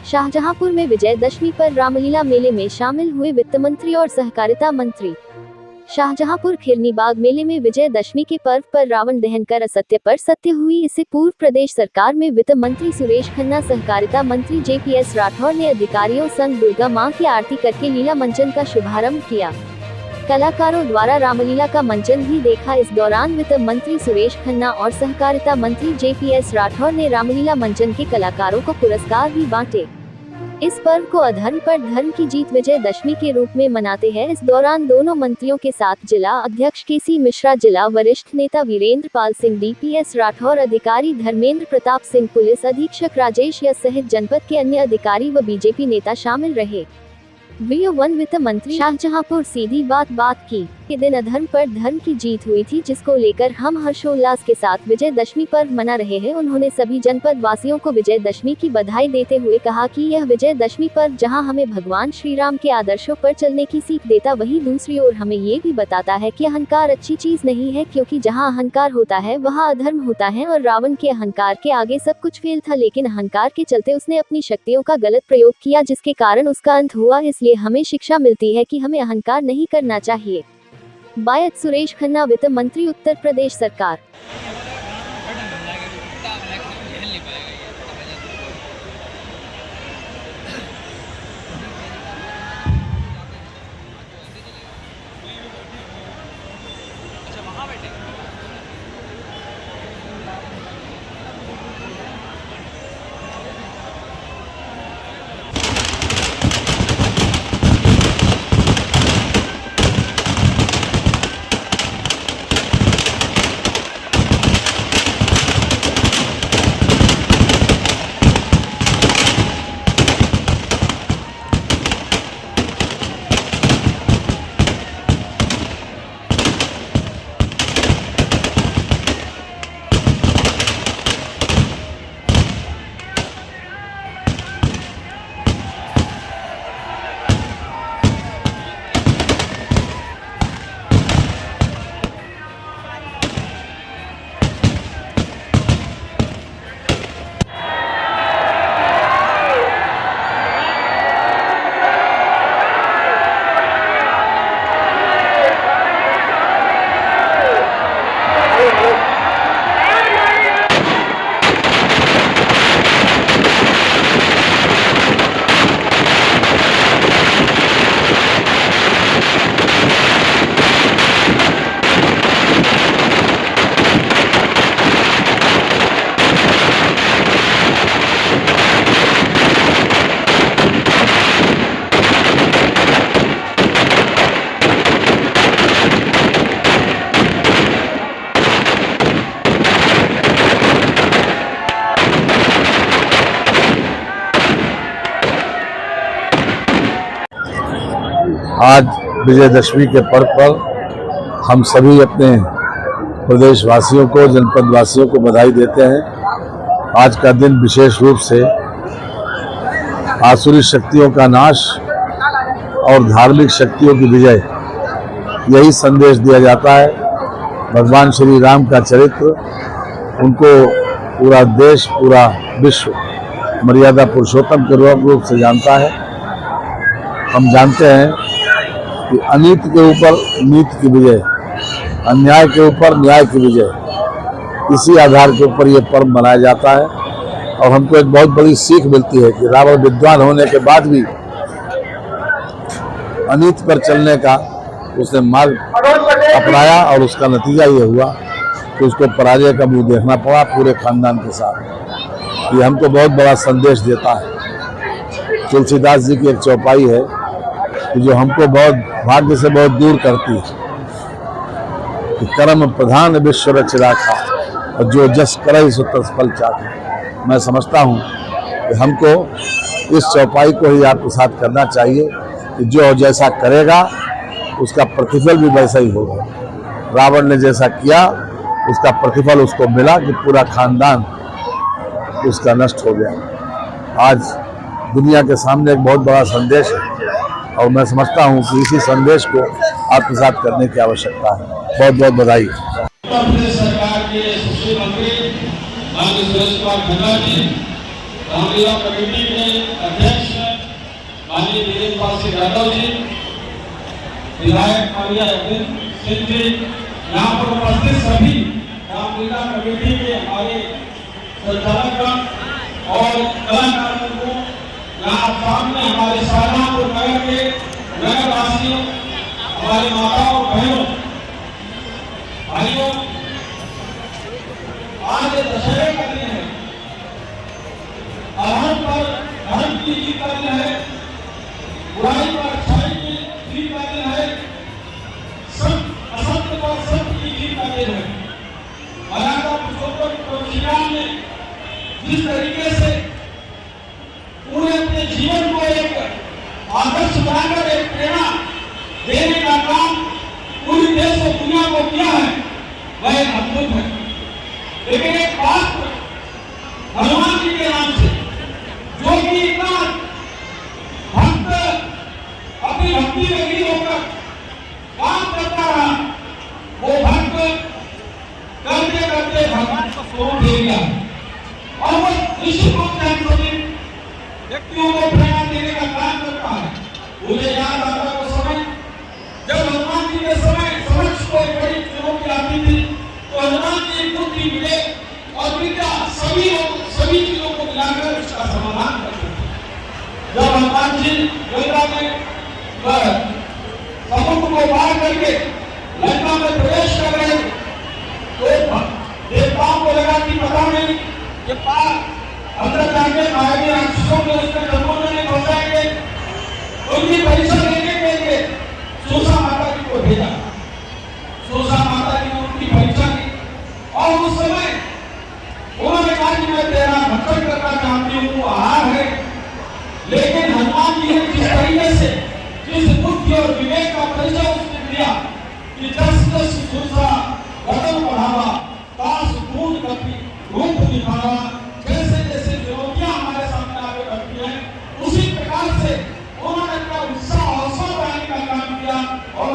शाहजहांपुर में विजयदशमी पर रामलीला मेले में शामिल हुए वित्त मंत्री और सहकारिता मंत्री। शाहजहांपुर खिरनी बाग मेले में विजयदशमी के पर्व पर रावण दहन कर असत्य पर सत्य हुई। इससे पूर्व प्रदेश सरकार में वित्त मंत्री सुरेश खन्ना, सहकारिता मंत्री JPS राठौर ने अधिकारियों संग दुर्गा मां की आरती करके लीला मंचन का शुभारंभ किया। कलाकारों द्वारा रामलीला का मंचन भी देखा। इस दौरान वित्त मंत्री सुरेश खन्ना और सहकारिता मंत्री JPS राठौर ने रामलीला मंचन के कलाकारों को पुरस्कार भी बांटे। इस पर्व को अधर्म पर धर्म की जीत विजयदशमी के रूप में मनाते हैं। इस दौरान दोनों मंत्रियों के साथ जिला अध्यक्ष KC मिश्रा, जिला वरिष्ठ नेता वीरेंद्र पाल सिंह, DPS राठौर, अधिकारी धर्मेंद्र प्रताप सिंह, पुलिस अधीक्षक राजेश यस सहित जनपद के अन्य अधिकारी व BJP नेता शामिल रहे। VO1 वित्त मंत्री शाहजहांपुर सीधी बात की के दिन अधर्म पर धर्म की जीत हुई थी, जिसको लेकर हम हर्षोल्लास के साथ विजयदशमी पर्व मना रहे हैं। उन्होंने सभी जनपद वासियों को विजयदशमी की बधाई देते हुए कहा कि यह विजयदशमी पर्व जहां हमें भगवान श्री राम के आदर्शों पर चलने की सीख देता, वहीं दूसरी ओर हमें ये भी बताता है कि अहंकार अच्छी चीज नहीं है, क्योंकि जहाँ अहंकार होता है वहाँ अधर्म होता है। और रावण के अहंकार के आगे सब कुछ फेल था, लेकिन अहंकार के चलते उसने अपनी शक्तियों का गलत प्रयोग किया, जिसके कारण उसका अंत हुआ। इसलिए हमें शिक्षा मिलती है कि हमें अहंकार नहीं करना चाहिए। बायत सुरेश खन्ना, वित्त मंत्री, उत्तर प्रदेश सरकार। आज विजयदशमी के पर्व पर हम सभी अपने प्रदेशवासियों को, जनपद वासियों को बधाई देते हैं। आज का दिन विशेष रूप से आसुरी शक्तियों का नाश और धार्मिक शक्तियों की विजय, यही संदेश दिया जाता है। भगवान श्री राम का चरित्र, उनको पूरा देश, पूरा विश्व मर्यादा पुरुषोत्तम के रूप से जानता है। हम जानते हैं कि अनीति के ऊपर नीति की विजय, अन्याय के ऊपर न्याय की विजय, इसी आधार के ऊपर ये पर्व मनाया जाता है। और हमको एक बहुत बड़ी सीख मिलती है कि रावण विद्वान होने के बाद भी अनीति पर चलने का उसने मार्ग अपनाया, और उसका नतीजा ये हुआ कि उसको पराजय का मुंह देखना पड़ा पूरे खानदान के साथ। ये हमको बहुत बड़ा संदेश देता है। तुलसीदास जी की एक चौपाई है कि जो हमको बहुत भाग्य से बहुत दूर करती है कि कर्म प्रधान विश्व रच राखा, और जो जस करे सो तस फल चाखे। मैं समझता हूँ कि हमको इस चौपाई को ही आपके साथ करना चाहिए कि जो जैसा करेगा उसका प्रतिफल भी वैसा ही होगा। रावण ने जैसा किया उसका प्रतिफल उसको मिला कि पूरा खानदान उसका नष्ट हो गया। आज दुनिया के सामने एक बहुत बड़ा संदेश है, और मैं समझता हूं कि इसी संदेश को आपके साथ करने की आवश्यकता है। बहुत बहुत बधाई। सरकार के सुश्री मंत्री माननीय सुरेश कुमार खन्ना जी रामलीला कमेटी के अध्यक्ष माननीय वीरेंद्र पाल सिंह यादव जी, विधायक माननीय अरविंद सिंह जी, यहाँ पर उपस्थित सभी रामलीला कमेटी के हमारे संचालकगण और कलाकारों को, यहाँ सामने हमारे शाहजहांपुर नगर के नगरवासियों, हमारे माताओं बहनों भाइयों, आज दशहरे का दिन है। अधर्म पर धर्म की जीत का दिन है, बुराई पर अच्छाई की जीत का दिन है, असत्य पर सत्य की जीत का दिन है। महाराजा पुरुषोत्तम श्रीराम ने जिस तरीके से पूरे अपने जीवन को एक आदर्श बनाकर एक प्रेरणा देने का काम पूरी देश और दुनिया को किया है, वह अद्भुत है। लेकिन एक बात हनुमान जी के नाम से, जो कि इतना भक्त अपनी भक्ति में लीन होकर काम करता रहा, वो भक्त करते करते भगवान को स्वरूप दे गया और वो निश्चित रूप से हम सभी व्यक्तियों को प्रेरणा देने का काम करता है। मुझे याद आता वो समय जब हनुमान जी के समक्ष कोई बड़ी चुनौती आती थी, तो हनुमान जी बुद्धि विवेक और विद्या सभी चीजों को मिलाकर उसका समाधान करते थे। जब हनुमान जी गंगा में समुद्र को पार करके लंका में प्रवेश कर रहे तो देवताओं को लगा कि पता नहीं कि पार अंदर जाके मायावी राक्षसों को उसके जन्मों में नहीं पहुंचाएंगे। उनकी परीक्षा लेने के लिए सूसा माता जी को भेजा। सूसा माता जी ने उनकी परीक्षा की और उस समय उन्होंने कहा कि मैं तेरा भक्षण करना चाहती हूँ, आहार है। लेकिन हनुमान जी ने जिस तरीके से जिस बुद्धि और विवेक का परिचय उसने दिया कि जस जस सूसा वतन बढ़ावा, तास दूध कपी रूप दिखावा, जैसे जैसे चुनौतियां हमारे सामने आगे बढ़ती हैं, उसी प्रकार से उन्होंने अपना उत्साह हौसला बढ़ाने का काम किया और